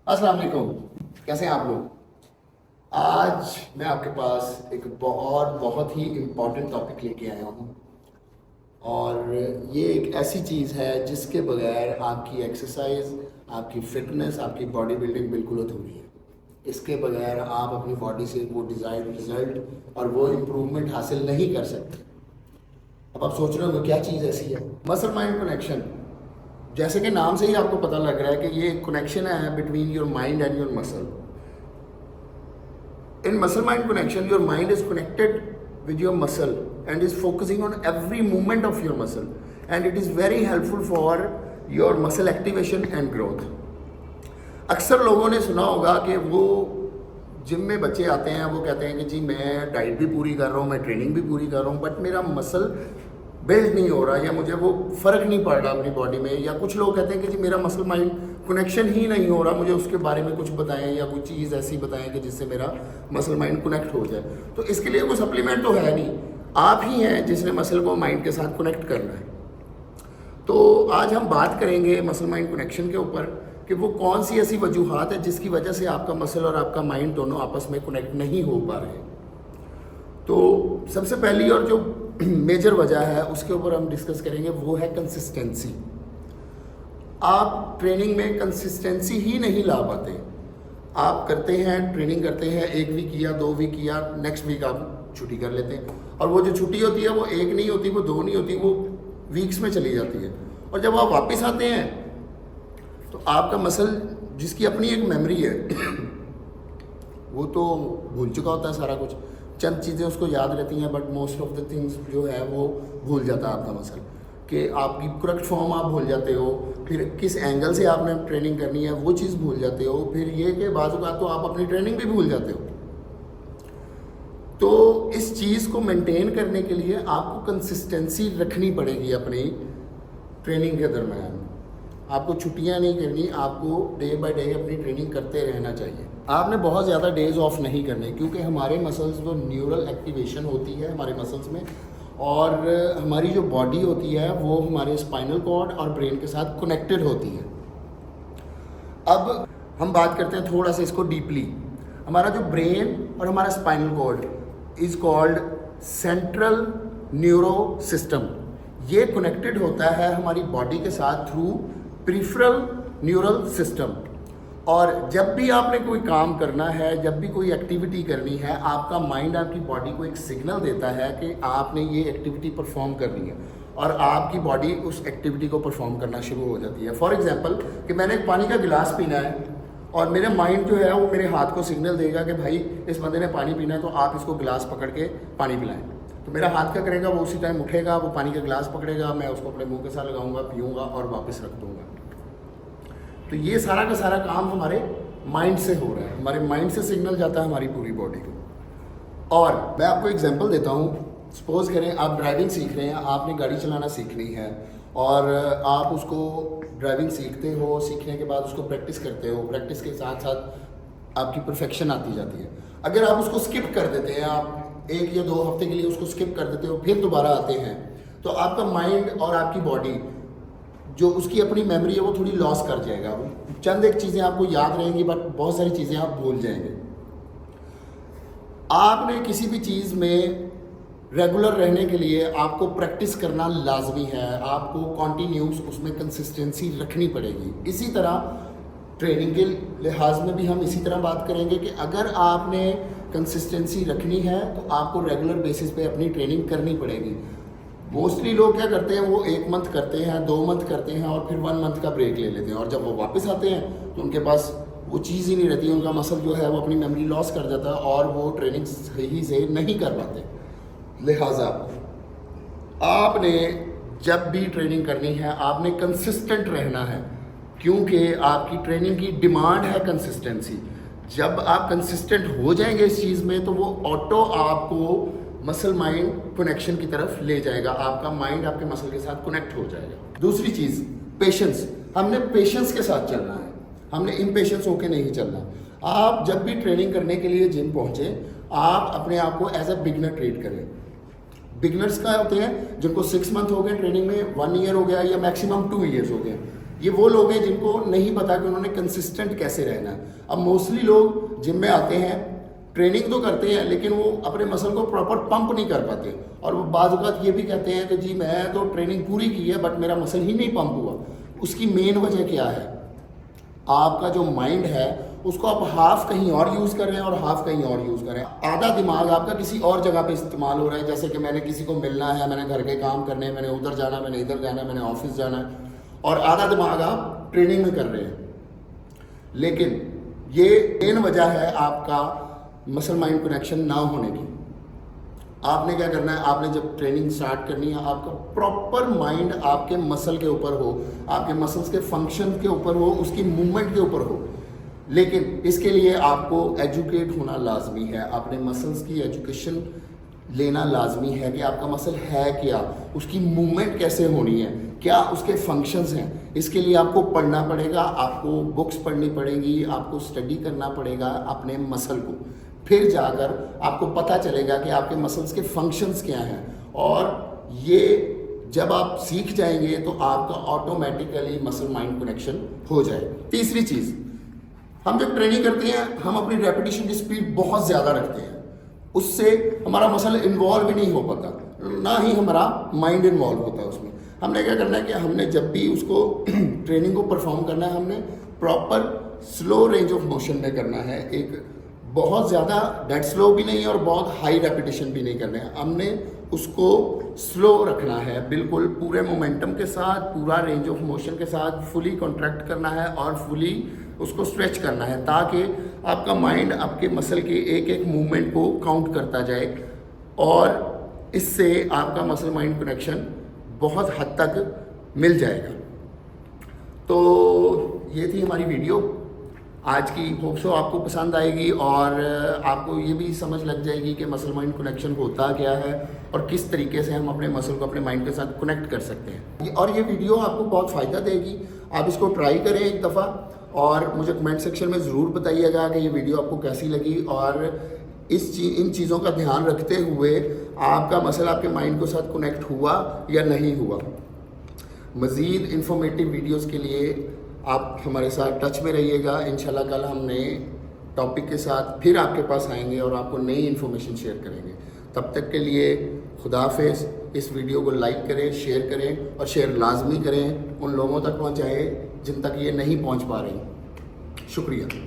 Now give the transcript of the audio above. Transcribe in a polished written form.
अस्सलाम वालेकुम। कैसे हैं आप लोग? आज मैं आपके पास एक बहुत ही इम्पॉर्टेंट टॉपिक लेके आया हूँ। और ये एक ऐसी चीज़ है जिसके बगैर आपकी एक्सरसाइज, आपकी फिटनेस, आपकी बॉडी बिल्डिंग बिल्कुल अधूरी है। इसके बगैर आप अपनी बॉडी से वो डिज़ायर्ड रिजल्ट और वो इम्प्रूवमेंट हासिल नहीं कर सकते। अब आप सोच रहे हो क्या चीज़ ऐसी है? Muscle mind connection. जैसे कि नाम से ही आपको पता लग रहा है कि ये कनेक्शन है between your mind and your muscle. In muscle mind connection, your mind is connected with your muscle and is focusing on every movement of your muscle, and it is very helpful for your muscle activation and growth. अक्सर लोगों ने सुना होगा कि वो gym में बच्चे आते हैं, वो कहते हैं कि जी मैं डाइट भी पूरी कर रहा हूँ, मैं ट्रेनिंग भी पूरी कर रहा हूँ, बट मेरा मसल बिल्ड नहीं हो रहा, या मुझे वो फ़र्क नहीं पड़ रहा अपनी बॉडी में। या कुछ लोग कहते हैं कि जी मेरा मसल माइंड कनेक्शन ही नहीं हो रहा, मुझे उसके बारे में कुछ बताएं या कोई चीज़ ऐसी बताएं कि जिससे मेरा मसल माइंड कनेक्ट हो जाए। तो इसके लिए कोई सप्लीमेंट तो है नहीं, आप ही हैं जिसने मसल को माइंड के साथ कनेक्ट करना है। तो आज हम बात करेंगे मसल माइंड कनेक्शन के ऊपर कि वो कौन सी ऐसी वजूहात है जिसकी वजह से आपका मसल और आपका माइंड दोनों आपस में कनेक्ट नहीं हो पा रहे। तो सबसे पहली और जो मेजर वजह है उसके ऊपर हम डिस्कस करेंगे, वो है कंसिस्टेंसी। आप ट्रेनिंग में कंसिस्टेंसी ही नहीं ला पाते। आप करते हैं, ट्रेनिंग करते हैं, 1 वीक किया, 2 वीक किया, नेक्स्ट वीक आप छुट्टी कर लेते हैं। और वो जो छुट्टी होती है वो 1 नहीं होती, वो 2 नहीं होती, वो वीक्स में चली जाती है। और जब आप वापस आते हैं तो आपका मसल, जिसकी अपनी एक मेमोरी है, वो तो भूल चुका होता है सारा कुछ। चंद चीज़ें उसको याद रहती हैं, but most of the things जो है वो भूल जाता है आपका मसल। कि आपकी करेक्ट फॉर्म आप भूल जाते हो, फिर किस एंगल से आपने ट्रेनिंग करनी है वो चीज़ भूल जाते हो, फिर ये कि बाज़ औक़ात तो आप अपनी ट्रेनिंग भी भूल जाते हो। तो इस चीज़ को मेंटेन करने के लिए आपको कंसिस्टेंसी रखनी पड़ेगी अपनी ट्रेनिंग के दरमियान। आपको छुट्टियां नहीं करनी, आपको डे बाय डे अपनी ट्रेनिंग करते रहना चाहिए। आपने बहुत ज़्यादा डेज ऑफ नहीं करने, क्योंकि हमारे मसल्स, वो न्यूरल एक्टिवेशन होती है हमारे मसल्स में, और हमारी जो बॉडी होती है वो हमारे स्पाइनल कॉर्ड और ब्रेन के साथ कनेक्टेड होती है। अब हम बात करते हैं थोड़ा सा इसको डीपली। हमारा जो ब्रेन और हमारा spinal cord is called central neuro system. ये कनेक्टेड होता है हमारी बॉडी के साथ थ्रू पेरिफेरल न्यूरल सिस्टम। और जब भी आपने कोई काम करना है, जब भी कोई एक्टिविटी करनी है, आपका माइंड आपकी बॉडी को एक सिग्नल देता है कि आपने ये एक्टिविटी परफॉर्म करनी है, और आपकी बॉडी उस एक्टिविटी को परफॉर्म करना शुरू हो जाती है। फॉर एग्जांपल कि मैंने एक पानी का गिलास पीना है, और मेरा माइंड जो है वो मेरे हाथ को सिग्नल देगा कि भाई इस बंदे ने पानी पीना है, तो आप इसको गिलास पकड़ के पानी पिलाएं। तो मेरा हाथ क्या करेगा, वो उसी टाइम उठेगा, वो पानी का गिलास पकड़ेगा, मैं उसको अपने मुँह के साथ लगाऊंगा, पीऊँगा और वापस रख दूँगा। तो ये सारा का सारा काम हमारे माइंड से हो रहा है, हमारे माइंड से सिग्नल जाता है हमारी पूरी बॉडी को। और मैं आपको एग्जांपल देता हूँ। सपोज करें आप ड्राइविंग सीख रहे हैं, आपने गाड़ी चलाना सीखनी है, और आप उसको ड्राइविंग सीखते हो, सीखने के बाद उसको प्रैक्टिस करते हो, प्रैक्टिस के साथ साथ आपकी परफेक्शन आती जाती है। अगर आप उसको स्किप कर देते हैं, आप 1 या 2 हफ्ते के लिए उसको स्किप कर देते हो, फिर दोबारा आते हैं, तो आपका माइंड और आपकी बॉडी जो उसकी अपनी मेमोरी है वो थोड़ी लॉस कर जाएगा। चंद एक चीज़ें आपको याद रहेंगी, बट बहुत सारी चीज़ें आप भूल जाएंगे। आपने किसी भी चीज़ में रेगुलर रहने के लिए आपको प्रैक्टिस करना लाजमी है, आपको कॉन्टीन्यूस उसमें कंसिस्टेंसी रखनी पड़ेगी। इसी तरह ट्रेनिंग के लिहाज में भी हम इसी तरह बात करेंगे कि अगर आपने कंसिस्टेंसी रखनी है तो आपको रेगुलर बेसिस पे अपनी ट्रेनिंग करनी पड़ेगी। मोस्टली लोग क्या करते हैं, वो 1 मंथ करते हैं, 2 मंथ करते हैं, और फिर 1 मंथ का ब्रेक ले लेते हैं, और जब वो वापस आते हैं तो उनके पास वो चीज़ ही नहीं रहती, उनका मसल जो है वो अपनी मेमोरी लॉस कर जाता है, और वो ट्रेनिंग सही से नहीं कर पाते। लिहाजा आपने जब भी ट्रेनिंग करनी है, आपने कंसिस्टेंट रहना है, क्योंकि आपकी ट्रेनिंग की डिमांड है कंसिस्टेंसी। जब आप कंसिस्टेंट हो जाएंगे इस चीज़ में, तो वो ऑटो आपको मसल माइंड कनेक्शन की तरफ ले जाएगा, आपका माइंड आपके मसल के साथ कनेक्ट हो जाएगा। दूसरी चीज़, पेशेंस। हमने पेशेंस के साथ चलना है, हमने इम्पेशेंस होके नहीं चलना। आप जब भी ट्रेनिंग करने के लिए जिम पहुंचे, आप अपने आप को एज अ बिगनर ट्रीट करें। बिगनर्स का होते हैं जिनको 6 मंथ हो गए ट्रेनिंग में, 1 ईयर हो गया, या मैक्सिमम 2 ईयर्स हो गए। ये वो लोग हैं जिनको नहीं पता कि उन्होंने कंसिस्टेंट कैसे रहना है। अब मोस्टली लोग जिम में आते हैं, ट्रेनिंग तो करते हैं, लेकिन वो अपने मसल को प्रॉपर पंप नहीं कर पाते, और वो बाद वक़्त ये भी कहते हैं कि जी मैं तो ट्रेनिंग पूरी की है बट मेरा मसल ही नहीं पंप हुआ। उसकी मेन वजह क्या है? आपका जो माइंड है उसको आप हाफ कहीं और यूज़ कर रहे हैं और हाफ कहीं और यूज़ कर रहे हैं। आधा दिमाग आपका किसी और जगह पे इस्तेमाल हो रहा है, जैसे कि मैंने किसी को मिलना है, मैंने घर के काम करने हैं, मैंने उधर जाना है, मैंने इधर जाना है, मैंने ऑफिस जाना है, और आधा दिमाग आप ट्रेनिंग में कर रहे हैं। लेकिन ये मेन वजह है आपका मसल माइंड कनेक्शन ना होने की। आपने क्या करना है, आपने जब ट्रेनिंग स्टार्ट करनी है, आपका प्रॉपर माइंड आपके मसल के ऊपर हो, आपके मसल्स के फंक्शन के ऊपर हो, उसकी मूवमेंट के ऊपर हो। लेकिन इसके लिए आपको एजुकेट होना लाजमी है, अपने मसल्स की एजुकेशन लेना लाजमी है कि आपका मसल है क्या, उसकी मूवमेंट कैसे होनी है, क्या उसके फंक्शंस हैं। इसके लिए आपको पढ़ना पड़ेगा, आपको बुक्स पढ़नी पड़ेगी, आपको स्टडी करना पड़ेगा अपने मसल को। फिर जाकर आपको पता चलेगा कि आपके मसल्स के फंक्शंस क्या हैं, और ये जब आप सीख जाएंगे तो आपका ऑटोमेटिकली मसल माइंड कनेक्शन हो जाएगा। तीसरी चीज़, हम जब ट्रेनिंग करते हैं हम अपनी रेपिटेशन की स्पीड बहुत ज़्यादा रखते हैं, उससे हमारा मसल इन्वॉल्व भी नहीं हो पाता, ना ही हमारा माइंड इन्वॉल्व होता है उसमें। हमने क्या करना है कि हमने जब भी उसको ट्रेनिंग को परफॉर्म करना है, हमने proper slow range of motion में करना है। एक बहुत ज़्यादा डेड स्लो भी नहीं है और बहुत हाई रेपिटेशन भी नहीं करना है, हमने उसको स्लो रखना है, बिल्कुल पूरे मोमेंटम के साथ, पूरा रेंज ऑफ मोशन के साथ फुली कॉन्ट्रैक्ट करना है और फुली उसको स्ट्रेच करना है, ताकि आपका माइंड आपके मसल के एक एक मूवमेंट को काउंट करता जाए, और इससे आपका मसल माइंड कनेक्शन बहुत हद तक मिल जाएगा। तो ये थी हमारी वीडियो आज की। होप सो आपको पसंद आएगी और आपको ये भी समझ लग जाएगी कि मसल माइंड कनेक्शन होता क्या है और किस तरीके से हम अपने मसल को अपने माइंड के साथ कनेक्ट कर सकते हैं। और ये वीडियो आपको बहुत फ़ायदा देगी, आप इसको ट्राई करें एक दफ़ा और मुझे कमेंट सेक्शन में ज़रूर बताइएगा कि ये वीडियो आपको कैसी लगी, और इन चीज़ों का ध्यान रखते हुए आपका मसल आपके माइंड के साथ कनेक्ट हुआ या नहीं हुआ। मज़ीद इंफॉर्मेटिव वीडियोज़ के लिए आप हमारे साथ टच में रहिएगा। इंशाल्लाह कल हम नए टॉपिक के साथ फिर आपके पास आएंगे और आपको नई इन्फॉर्मेशन शेयर करेंगे। तब तक के लिए खुदा हाफिज़। इस वीडियो को लाइक करें, शेयर करें और शेयर लाजमी करें, उन लोगों तक पहुंचाएं जिन तक ये नहीं पहुंच पा रही। शुक्रिया।